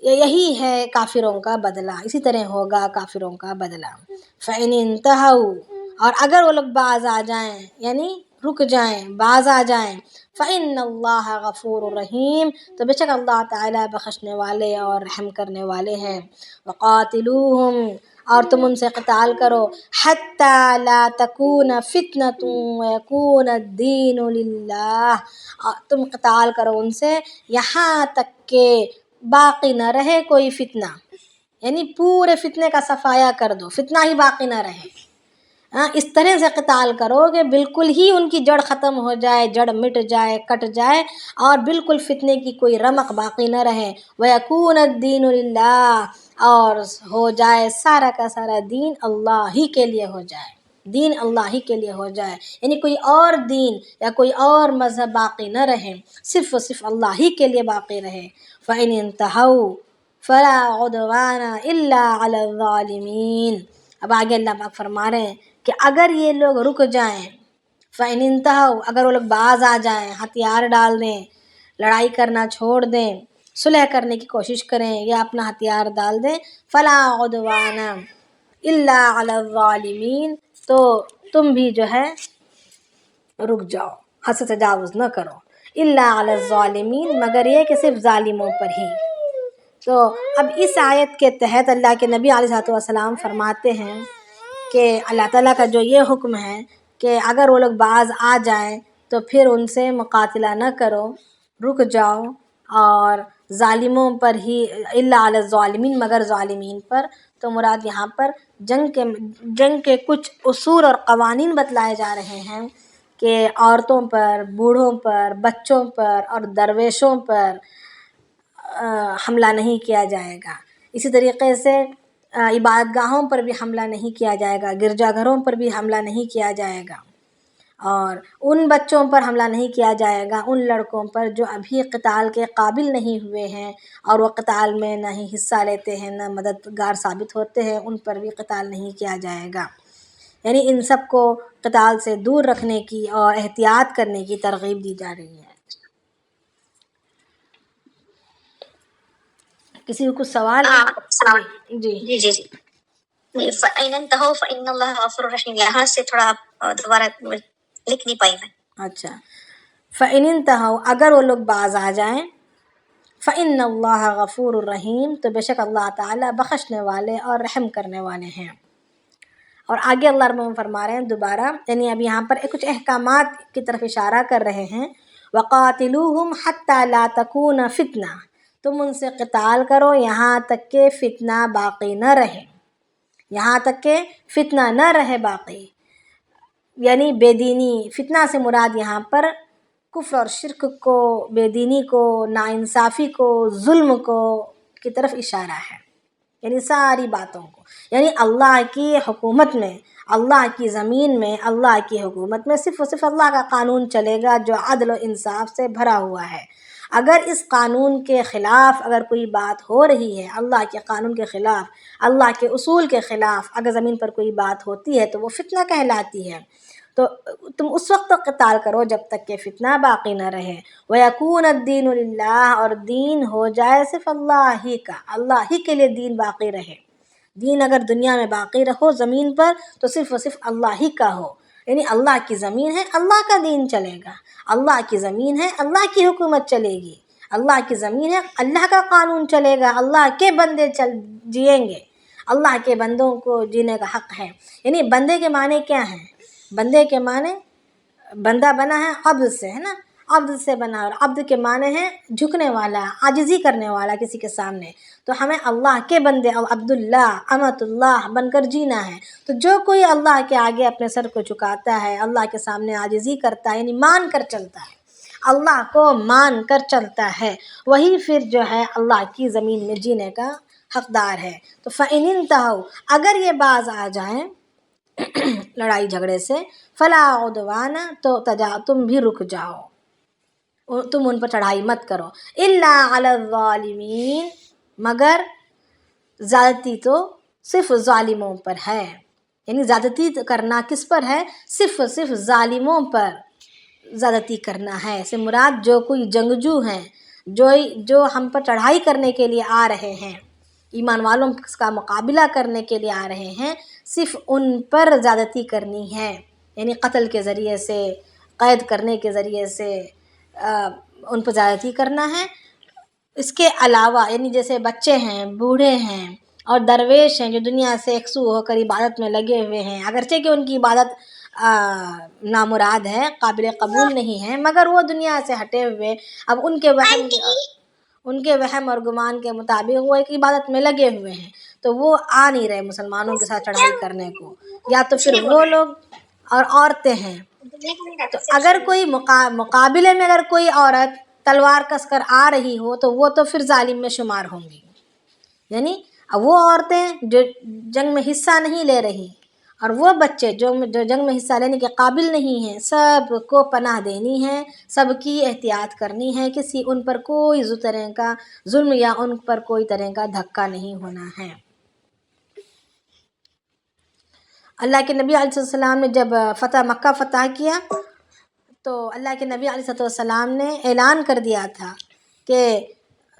یہی ہے کافروں کا بدلہ، اسی طرح ہوگا کافروں کا بدلہ۔ فَإِنِ انْتَهَوْا، اور اگر وہ لوگ باز آ جائیں، یعنی رک جائیں، باز آ جائیں، فَإِنَّ اللَّهَ غَفُورٌ رَحِيمٌ، تو بے شک اللہ تعالیٰ بخشنے والے اور رحم کرنے والے ہیں۔ وَقَاتِلُوهُمْ، اور تم ان سے قتال کرو حتی لا تکون فتنۃ ویکون الدین للہ، تم قتال کرو ان سے یہاں تک کہ باقی نہ رہے کوئی فتنہ، یعنی پورے فتنے کا صفایا کر دو، فتنہ ہی باقی نہ رہے۔ اس طرح سے قتال کرو کہ بالکل ہی ان کی جڑ ختم ہو جائے، جڑ مٹ جائے، کٹ جائے، اور بالکل فتنے کی کوئی رمق باقی نہ رہے۔ وَيَكُونَ الدِّينُ لِلَّهِ، اور ہو جائے سارا کا سارا دین اللہ ہی کے لیے ہو جائے، دین اللہ ہی کے لیے ہو جائے، یعنی کوئی اور دین یا کوئی اور مذہب باقی نہ رہے، صرف و صرف اللہ ہی کے لیے باقی رہے۔ فَإِنِ انْتَهَوْا فَلَا عُدْوَانَ إِلَّا عَلَى الظَّالِمِينَ۔ اب آگے اللہ پاک فرما رہے ہیں کہ اگر یہ لوگ رک جائیں، فَإِنِ انْتَهَوْا، اگر وہ لوگ باز آ جائیں، ہتھیار ڈال دیں، لڑائی کرنا چھوڑ دیں، صلح کرنے کی کوشش کریں یا اپنا ہتھیار ڈال دیں، فَلَا عُدْوَانَ إِلَّا عَلَى الظَّالِمِينَ، تو تم بھی جو ہے رک جاؤ، حد سے تجاوز نہ کرو، إِلَّا عَلَى الظَّالِمِينَ، مگر یہ کہ صرف ظالموں پر ہی۔ تو اب اس آیت کے تحت اللہ کے نبی علیہ السلام فرماتے ہیں کہ اللہ تعالیٰ کا جو یہ حکم ہے کہ اگر وہ لوگ باز آ جائیں تو پھر ان سے مقاتلہ نہ کرو، رک جاؤ، اور ظالموں پر ہی، الا علی الظالمین، مگر ظالمین پر، تو مراد یہاں پر جنگ کے کچھ اصول اور قوانین بتلائے جا رہے ہیں کہ عورتوں پر، بوڑھوں پر، بچوں پر اور درویشوں پر حملہ نہیں کیا جائے گا۔ اسی طریقے سے عبادت گاہوں پر بھی حملہ نہیں کیا جائے گا، گرجا گھروں پر بھی حملہ نہیں کیا جائے گا، اور ان بچوں پر حملہ نہیں کیا جائے گا، ان لڑکوں پر جو ابھی قتال کے قابل نہیں ہوئے ہیں اور وہ قتال میں نہ ہی حصہ لیتے ہیں نہ مددگار ثابت ہوتے ہیں، ان پر بھی قتال نہیں کیا جائے گا۔ یعنی ان سب کو قتال سے دور رکھنے کی اور احتیاط کرنے کی ترغیب دی جا رہی ہے۔ کسی کو کچھ سوال ہے؟ جی جی فَإِنْ انْتَهَوْا فَإِنَّ اللَّهَ غَفُورٌ رَحِيمٌ، یہاں سے تھوڑا دوبارہ لکھ نہیں پائی میں۔ اچھا، فَإِنْ انْتَهَوْا، اگر وہ لوگ باز آ جائیں، فَإِنَّ اللَّهَ غَفُورٌ رَحِيمٌ، تو بے شک اللہ تعالیٰ بخشنے والے اور رحم کرنے والے ہیں۔ اور آگے اللہ رب فرما رہے ہیں دوبارہ، یعنی اب یہاں پر کچھ احکامات کی طرف اشارہ کر رہے ہیں، وَقَاتِلُوهُمْ حَتَّى لَا تَكُونَ فِتْنَةٌ، تم ان سے قتال کرو یہاں تک کہ فتنہ باقی نہ رہے، یہاں تک کہ فتنہ نہ رہے باقی، یعنی بے دینی، فتنہ سے مراد یہاں پر کفر اور شرک کو، بے دینی کو، ناانصافی کو، ظلم کو کی طرف اشارہ ہے، یعنی ساری باتوں کو، یعنی اللہ کی حکومت میں، اللہ کی زمین میں، اللہ کی حکومت میں صرف و صرف اللہ کا قانون چلے گا جو عدل و انصاف سے بھرا ہوا ہے۔ اگر اس قانون کے خلاف اگر کوئی بات ہو رہی ہے، اللہ کے قانون کے خلاف، اللہ کے اصول کے خلاف اگر زمین پر کوئی بات ہوتی ہے تو وہ فتنہ کہلاتی ہے، تو تم اس وقت تک قتال کرو جب تک کہ فتنہ باقی نہ رہے۔ وَيَكُونَ الدِّينُ لِلَّهِ، اور دین ہو جائے صرف اللہ ہی کا، اللہ ہی کے لیے دین باقی رہے۔ دین اگر دنیا میں باقی رہو زمین پر تو صرف و صرف اللہ ہی کا ہو، یعنی اللہ کی زمین ہے، اللہ کا دین چلے گا، اللہ کی زمین ہے، اللہ کی حکومت چلے گی، اللہ کی زمین ہے، اللہ کا قانون چلے گا، اللہ کے بندے جئیں گے، اللہ کے بندوں کو جینے کا حق ہے۔ یعنی بندے کے معنی کیا ہیں؟ بندے کے معنی، بندہ بنا ہے عبد سے، ہے نا، عبد سے بنا، اور عبد کے معنی ہے جھکنے والا، عاجزی کرنے والا کسی کے سامنے، تو ہمیں اللہ کے بندے، عبداللہ، امۃ اللہ بن کر جینا ہے۔ تو جو کوئی اللہ کے آگے اپنے سر کو جھکاتا ہے، اللہ کے سامنے عاجزی کرتا ہے، یعنی مان کر چلتا ہے، اللہ کو مان کر چلتا ہے، وہی پھر جو ہے اللہ کی زمین میں جینے کا حقدار ہے۔ تو فَإِنِ انْتَهَوْا، اگر یہ باز آ جائیں لڑائی جھگڑے سے، فَلَا عُدْوَانَ، تو تم بھی رک جاؤ، تم ان پر چڑھائی مت کرو، إِلَّا عَلَى الظَّالِمِينَ، مگر زیادتی تو صرف ظالموں پر ہے، یعنی زیادتی کرنا کس پر ہے؟ صرف ظالموں پر زیادتی کرنا ہے، سے مراد جو کوئی جنگجو ہیں، جو ہم پر چڑھائی کرنے کے لیے آ رہے ہیں، ایمان والوں کا مقابلہ کرنے کے لیے آ رہے ہیں، صرف ان پر زیادتی کرنی ہے، یعنی قتل کے ذریعے سے، قید کرنے کے ذریعے سے ان پر زیادتی کرنا ہے۔ اس کے علاوہ یعنی جیسے بچے ہیں، بوڑھے ہیں، اور درویش ہیں جو دنیا سے یکسو ہو کر عبادت میں لگے ہوئے ہیں، اگرچہ کہ ان کی عبادت نامراد ہے، قابل قبول نہیں ہے، مگر وہ دنیا سے ہٹے ہوئے اب ان کے وہم اور گمان کے مطابق وہ ایک عبادت میں لگے ہوئے ہیں، تو وہ آ نہیں رہے مسلمانوں کے ساتھ چڑھائی کرنے کو، یا تو پھر وہ لوگ اور عورتیں ہیں۔ تو اگر کوئی مقابلے میں اگر کوئی عورت تلوار کس کر آ رہی ہو تو وہ تو پھر ظالم میں شمار ہوں گی، یعنی وہ عورتیں جو جنگ میں حصہ نہیں لے رہی اور وہ بچے جو جنگ میں حصہ لینے کے قابل نہیں ہیں، سب کو پناہ دینی ہے، سب کی احتیاط کرنی ہے، ان پر کوئی طرح کا ظلم یا ان پر کوئی طرح کا دھکا نہیں ہونا ہے۔ اللہ کے نبی علیہ السلام نے جب مکہ فتح کیا تو اللہ کے نبی علیہ السلام نے اعلان کر دیا تھا کہ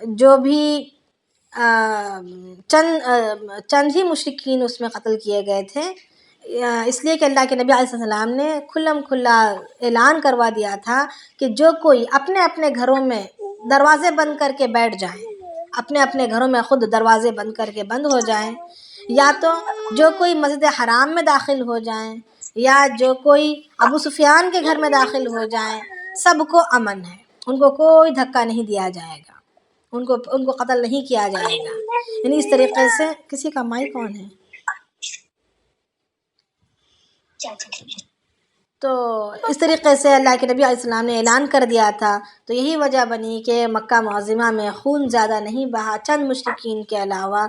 جو بھی چند ہی مشرکین اس میں قتل کیے گئے تھے، اس لیے کہ اللہ کے نبی علیہ السلام نے کھلا اعلان کروا دیا تھا کہ جو کوئی اپنے اپنے گھروں میں دروازے بند کر کے بیٹھ جائیں، اپنے اپنے گھروں میں خود دروازے بند کر کے بند ہو جائیں، یا تو جو کوئی مسجد حرام میں داخل ہو جائیں، یا جو کوئی ابو سفیان کے گھر میں داخل ہو جائیں، سب کو امن ہے، ان کو کوئی دھکا نہیں دیا جائے گا، ان کو قتل نہیں کیا جائے گا۔ یعنی اس طریقے سے کسی کا مائک کون ہے؟ تو اس طریقے سے اللہ کے نبی علیہ السلام نے اعلان کر دیا تھا، تو یہی وجہ بنی کہ مکہ معظمہ میں خون زیادہ نہیں بہا چند مشرکین کے علاوہ،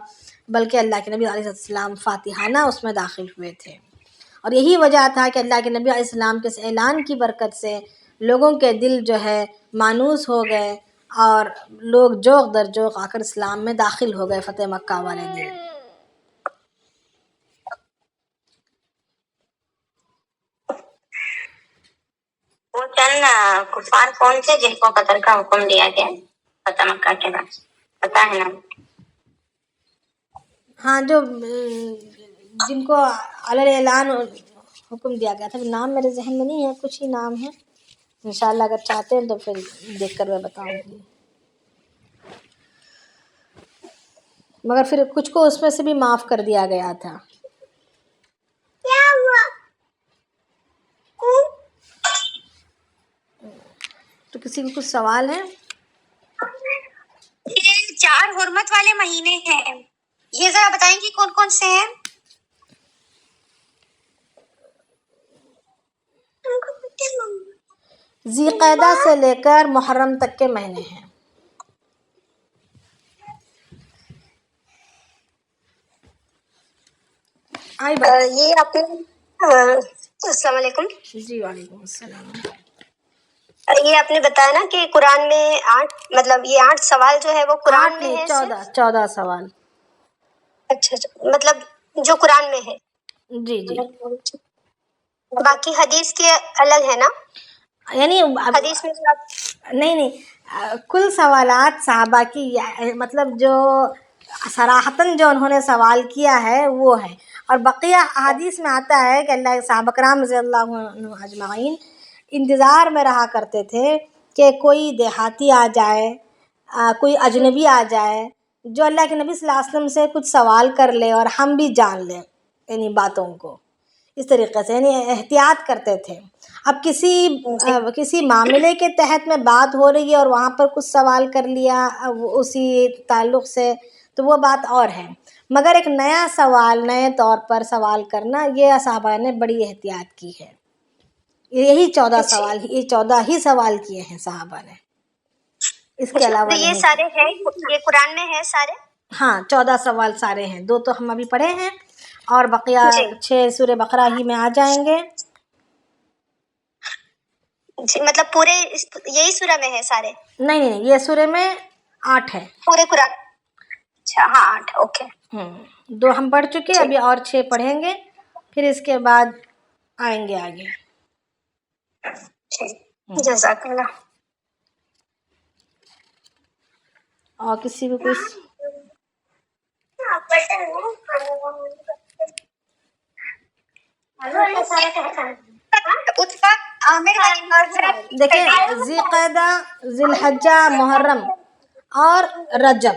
بلکہ اللہ کے نبی علیہ السلام فاتحانہ اس میں داخل ہوئے تھے، اور یہی وجہ تھا کہ اللہ کے نبی علیہ السلام کے اس اعلان کی برکت سے لوگوں کے دل جو ہے مانوس ہو گئے، اور لوگ جوق در جوق آ کر اسلام میں داخل ہو گئے فتح مکہ والے دن۔ وہ چند کفار کون تھے جن کو قتل کا حکم دیا گیا فتح مکہ کے بعد، پتا ہے نا؟ ہاں، جو جن کو علی اعلان حکم دیا گیا تھا، نام میرے ذہن میں نہیں ہے، کچھ ہی نام ہے، انشاءاللہ اگر چاہتے ہیں تو پھر دیکھ کر میں بتاؤں گی، مگر پھر کچھ کو اس میں سے بھی معاف کر دیا گیا تھا۔ تو کسی کو کچھ سوال ہے؟ یہ 4 حرمت والے مہینے ہیں، یہ ذرا بتائیں کہ کون کون سے ہیں؟ ذی قعدہ سے لے کر محرم تک کے مہینے ہیں۔ یہ آپ نے السلام علیکم۔ جی وعلیکم السلام۔ یہ آپ نے بتایا نا کہ قرآن میں 8 مطلب یہ 8 سوال جو ہے وہ قرآن میں ہے، 14 سوال۔ اچھا، مطلب جو قرآن میں ہے، جی جی، باقی حدیث کے الگ ہے نا؟ یعنی حدیث میں نہیں، کل سوالات صحابہ کی، مطلب جو صراحتاً جو انہوں نے سوال کیا ہے وہ ہے، اور بقیہ احادیث میں آتا ہے کہ اللہ صحابہ کرام رضی اللہ عنہ اجمعین انتظار میں رہا کرتے تھے کہ کوئی دیہاتی آ جائے، کوئی اجنبی آ جائے جو اللہ کے نبی صلی اللہ علیہ وسلم سے کچھ سوال کر لے اور ہم بھی جان لیں یعنی باتوں کو، اس طریقے سے یعنی احتیاط کرتے تھے۔ اب کسی معاملے کے تحت میں بات ہو رہی ہے اور وہاں پر کچھ سوال کر لیا اسی تعلق سے تو وہ بات اور ہے، مگر ایک نیا سوال نئے طور پر سوال کرنا یہ صحابہ نے بڑی احتیاط کی ہے۔ یہی 14 سوال، یہ 14 ہی سوال کیے ہیں صحابہ نے، اس کے علاوہ یہ نہیں سارے ہیں، یہ قرآن میں ہے سارے؟ ہاں 14 سوال سارے ہیں، 2 تو ہم ابھی پڑھے ہیں اور بقیہ 6 سورہ بقرہ ہی میں آ جائیں گے۔ جی، مطلب پورے یہی سورہ میں ہے سارے؟ نہیں، یہ سورہ میں 8 ہے پورے قرآن؟ اچھا، ہاں 8، اوکے۔ 2 ہم پڑھ چکے، ابھی اور 6 پڑھیں گے، پھر اس کے بعد آئیں گے آگے۔ جزاک اللہ۔ اور کسی کو کچھ دیکھیں، ذی قعدہ، ذی الحجہ، محرم اور رجب،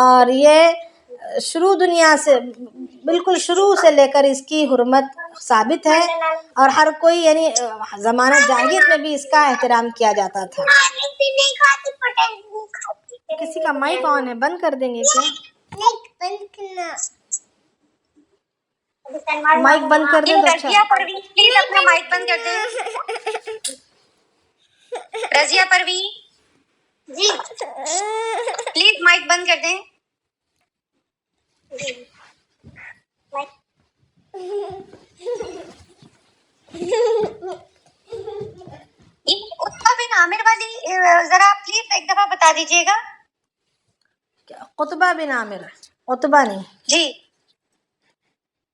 اور یہ شروع دنیا سے بالکل شروع سے لے کر اس کی حرمت ثابت ہے، اور ہر کوئی یعنی زمانہ جاہلیت میں بھی اس کا احترام کیا جاتا تھا۔ نہیں کھاتی، پٹیل نہیں کھاتی۔ کسی کا مائک آن ہے، بند کر دیں گے کیا؟ مائک بند کر دیں تو اچھا۔ رضیہ پروین پلیز اپنا مائک بند کر دیں۔ رضیہ پروین جی پلیز مائک بند کر دیں۔ عتبہ بن عامر والی ذرا پلیز ایک دفعہ بتا دیجیے گا۔ قطبہ بن عامر، عتبہ نہیں، جی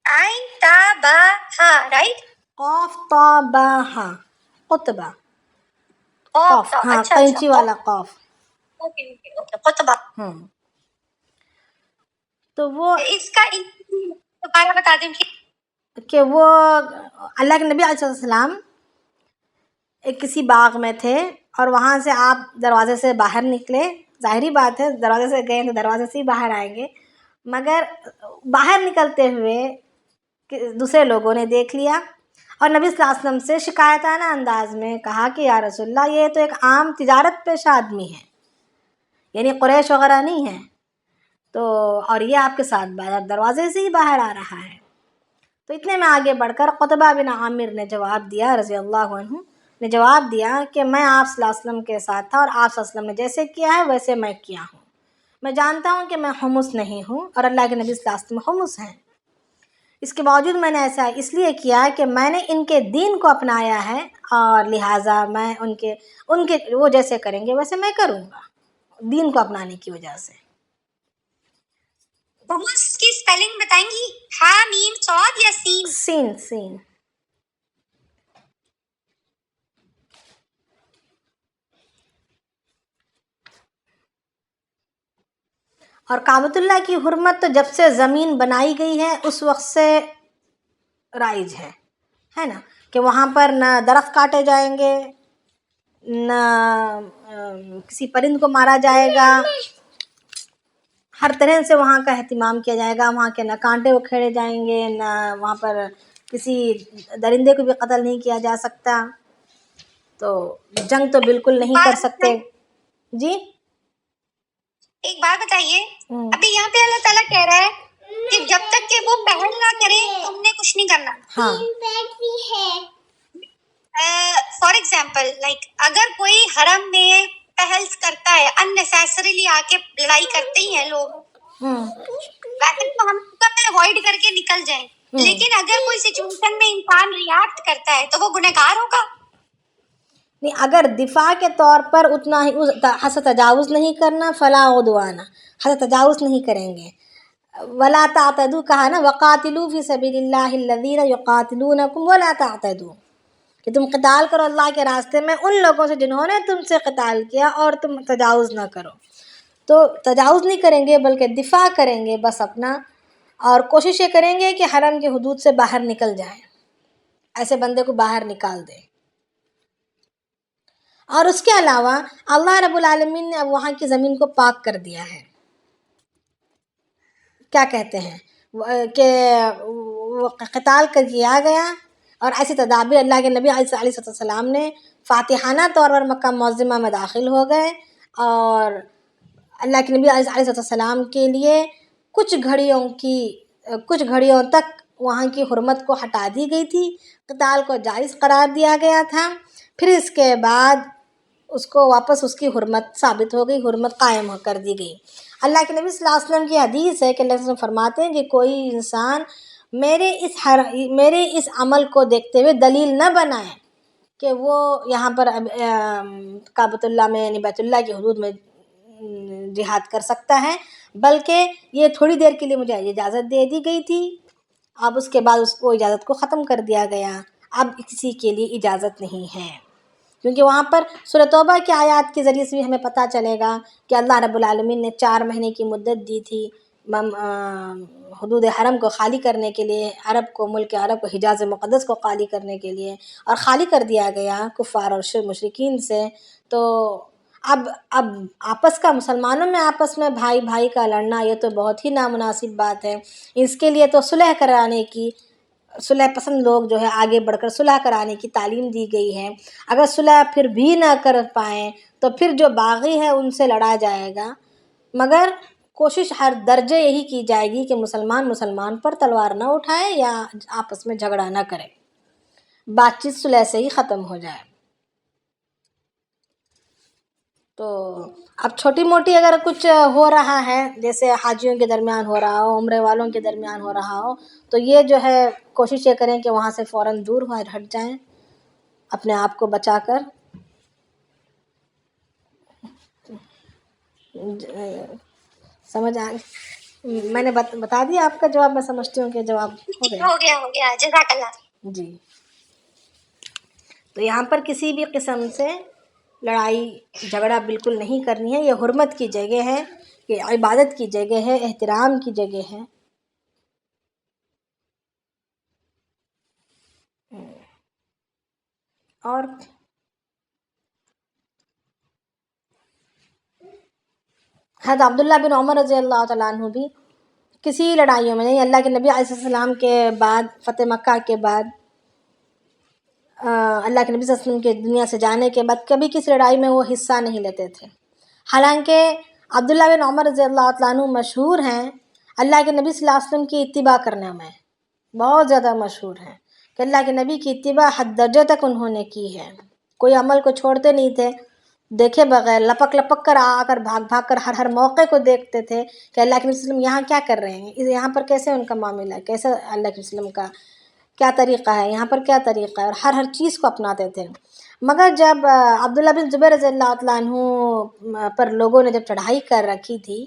عین تا با ہا رائٹ، قاف تا با ہا، قطبہ، قاف، ہاں اچھا قینچی والا قاف۔ قطبہ، تو وہ اس کا دوبارہ بتا دیں کہ وہ اللہ کے نبی علیہ السلام ایک کسی باغ میں تھے، اور وہاں سے آپ دروازے سے باہر نکلے، ظاہری بات ہے دروازے سے گئے تو دروازے سے ہی باہر آئیں گے، مگر باہر نکلتے ہوئے دوسرے لوگوں نے دیکھ لیا، اور نبی صلی اللہ علیہ وسلم سے شکایتانہ انداز میں کہا کہ یا رسول اللہ یہ تو ایک عام تجارت پیشہ آدمی ہے، یعنی قریش وغیرہ نہیں ہے، تو اور یہ آپ کے ساتھ دروازے سے ہی باہر آ رہا ہے۔ تو اتنے میں آگے بڑھ کر قطبہ بن عامر نے جواب دیا رضی اللہ عنہ نے جواب دیا کہ میں آپ صلی اللہ علیہ وسلم کے ساتھ تھا، اور آپ صلی اللہ علیہ وسلم نے جیسے کیا ہے ویسے میں کیا ہوں، میں جانتا ہوں کہ میں حمص نہیں ہوں، اور اللہ کے نبی صلی اللہ علیہ وسلم حمص ہیں، اس کے باوجود میں نے ایسا اس لیے کیا کہ میں نے ان کے دین کو اپنایا ہے، اور لہٰذا میں ان کے وہ جیسے کریں گے ویسے میں کروں گا، دین کو اپنانے کی وجہ سے۔ حمص کی سپیلنگ بتائیں گی؟ ہا میم صاد یا سین؟ سین، سین۔ اور کعبۃ اللہ کی حرمت تو جب سے زمین بنائی گئی ہے اس وقت سے رائج ہے نا، کہ وہاں پر نہ درخت کاٹے جائیں گے، نہ کسی پرند کو مارا جائے گا، ہر طرح سے وہاں کا اہتمام کیا جائے گا، وہاں کے نہ کانٹے اکھیڑے جائیں گے، نہ وہاں پر کسی درندے کو بھی قتل نہیں کیا جا سکتا، تو جنگ تو بالکل نہیں کر سکتے۔ جی ایک بات بتائیے، ابھی یہاں پہ اللہ تعالیٰ کہہ رہا ہے کہ جب تک کہ وہ پہل نہ کرے تم نے کچھ نہیں کرنا۔ ہاں، فار ایگزامپل لائک اگر کوئی حرم میں پہل کرتا ہے اننیسیسریلی، آ کے لڑائی کرتے ہی ہیں لوگ، ویسے تو ہم اوائڈ کر کے نکل جائیں، لیکن اگر کوئی سچویشن میں انسان ریئیکٹ کرتا ہے تو وہ گنہگار ہوگا۔ نہیں، اگر دفاع کے طور پر اتنا ہی حد تجاوز نہیں کرنا، فلا عدوان، حد تجاوز نہیں کریں گے، ولا تعتدوا کہا نا، وقاتلوا فی سبیل اللہ الذین یقاتلونکم ولا تعتدوا، کہ تم قتال کرو اللہ کے راستے میں ان لوگوں سے جنہوں نے تم سے قتال کیا، اور تم تجاوز نہ کرو۔ تو تجاوز نہیں کریں گے بلکہ دفاع کریں گے بس اپنا، اور کوشش یہ کریں گے کہ حرم کی حدود سے باہر نکل جائیں، ایسے بندے کو باہر نکال دیں۔ اور اس کے علاوہ اللہ رب العالمین نے اب وہاں کی زمین کو پاک کر دیا ہے، کیا کہتے ہیں کہ وہ قتال کر کیا گیا، اور ایسی تدابیر اللہ کے نبی علیہ السلام نے فاتحانہ طور پر مکہ معظمہ میں داخل ہو گئے، اور اللہ کے نبی علیہ السلام کے لیے کچھ گھڑیوں تک وہاں کی حرمت کو ہٹا دی گئی تھی، قتال کو جائز قرار دیا گیا تھا، پھر اس کے بعد اس کو واپس اس کی حرمت ثابت ہو گئی، حرمت قائم کر دی گئی۔ اللہ کے نبی صلی اللہ علیہ وسلم کی حدیث ہے کہ اللہ علیہ وسلم فرماتے ہیں کہ کوئی انسان میرے اس عمل کو دیکھتے ہوئے دلیل نہ بنائے کہ وہ یہاں پر کعبۃ اللہ میں یعنی بیت اللہ کی حدود میں جہاد کر سکتا ہے، بلکہ یہ تھوڑی دیر کے لیے مجھے اجازت دے دی گئی تھی، اب اس کے بعد اس کو اجازت کو ختم کر دیا گیا، اب کسی کے لیے اجازت نہیں ہے، کیونکہ وہاں پر سورہ توبہ کی آیات کے ذریعے سے بھی ہمیں پتہ چلے گا کہ اللہ رب العالمین نے 4 مہینے کی مدت دی تھی، حدود حرم کو خالی کرنے کے لیے، عرب کو، ملک عرب کو، حجاز مقدس کو خالی کرنے کے لیے، اور خالی کر دیا گیا کفار اور مشرکین سے، تو اب آپس کا، مسلمانوں میں آپس میں بھائی بھائی کا لڑنا، یہ تو بہت ہی نامناسب بات ہے۔ اس کے لیے تو صلح کرانے کی، صلح پسند لوگ جو ہے آگے بڑھ کر صلح کرانے کی تعلیم دی گئی ہے۔ اگر صلح پھر بھی نہ کر پائیں تو پھر جو باغی ہے ان سے لڑا جائے گا، مگر کوشش ہر درجے یہی کی جائے گی کہ مسلمان پر تلوار نہ اٹھائے یا آپس میں جھگڑا نہ کرے، بات چیت صلح سے ہی ختم ہو جائے۔ تو اب چھوٹی موٹی اگر کچھ ہو رہا ہے، جیسے حاجیوں کے درمیان ہو رہا ہو، عمرے والوں کے درمیان ہو رہا ہو، تو یہ جو ہے کوشش یہ کریں کہ وہاں سے فوراً دور ہٹ جائیں، اپنے آپ کو بچا کر۔ سمجھ آ میں نے بتا دیا آپ کا جواب، میں سمجھتی ہوں کہ جواب ہو گیا۔ جزاک اللہ۔ جی، تو یہاں پر کسی بھی قسم سے لڑائی جھگڑا بالکل نہیں کرنی ہے۔ یہ حرمت کی جگہ ہے، یہ عبادت کی جگہ ہے، احترام کی جگہ ہے۔ اور حضرت عبداللہ بن عمر رضی اللہ تعالیٰ عنہ بھی کسی لڑائیوں میں نہیں، اللہ کے نبی علیہ السلام کے بعد، فتح مکہ کے بعد، اللہ کے نبی صلی اللہ علیہ وسلم کے دنیا سے جانے کے بعد کبھی کسی لڑائی میں وہ حصہ نہیں لیتے تھے۔ حالانکہ عبداللہ بن عمر رضی اللہ تعالیٰ عنہ مشہور ہیں اللہ کے نبی صلی اللہ علیہ وسلم کی اتباع کرنے میں، بہت زیادہ مشہور ہیں کہ اللہ کے نبی کی اتباع حد درجے تک انہوں نے کی ہے، کوئی عمل کو چھوڑتے نہیں تھے، دیکھے بغیر لپک کر آ کر بھاگ کر ہر موقع کو دیکھتے تھے کہ اللہ کے نبی صلی اللہ علیہ وسلم یہاں کیا کر رہے ہیں، یہاں پر کیسے ان کا معاملہ ہے، کیسے اللہ کے وسلم کا کیا طریقہ ہے، یہاں پر کیا طریقہ ہے، اور ہر چیز کو اپناتے تھے۔ مگر جب عبداللہ بن زبیر رضی اللہ تعالیٰ عنہ پر لوگوں نے جب چڑھائی کر رکھی تھی،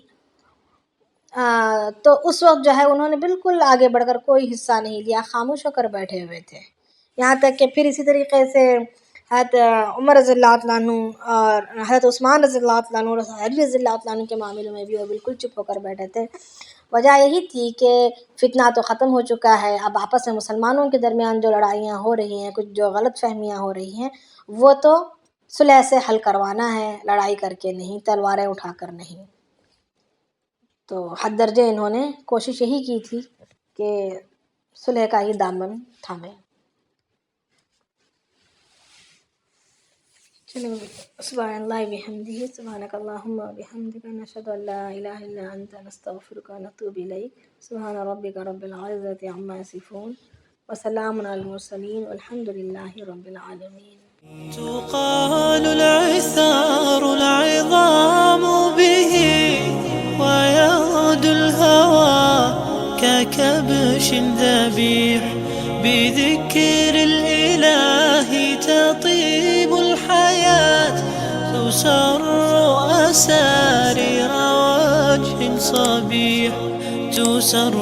تو اس وقت جو ہے انہوں نے بالکل آگے بڑھ کر کوئی حصہ نہیں لیا، خاموش ہو کر بیٹھے ہوئے تھے۔ یہاں تک کہ پھر اسی طریقے سے حضرت عمر رضی اللہ تعالیٰ عنہ اور حضرت عثمان رضی اللہ تعالیٰ عنہ اور علی رضی اللہ تعالیٰ عنہ کے معاملے میں بھی وہ بالکل چپ ہو کر بیٹھے تھے۔ وجہ یہی تھی کہ فتنہ تو ختم ہو چکا ہے، اب آپس میں مسلمانوں کے درمیان جو لڑائیاں ہو رہی ہیں، کچھ جو غلط فہمیاں ہو رہی ہیں، وہ تو صلح سے حل کروانا ہے، لڑائی کر کے نہیں، تلواریں اٹھا کر نہیں۔ تو حد درجے انہوں نے کوشش یہی کی تھی کہ صلح کا ہی دامن تھامیں۔ چلو، سبحان اللہ بحمدہ، سبحانک اللہم وبحمدک، نشہد ان لا الہ الا انت، نستغفرک ونتوب الیک۔ سبحان ربک رب العزۃ عما یصفون، وسلام علی المرسلین، والحمد للہ رب العالمین۔ تقال العثار العظام به ويغدو الهوى ككبش ذبيح، بذكر الإله تطيب الحياة، تسر أسارير وجه صبيح، تسر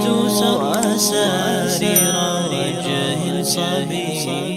أسارير وجه صبيح.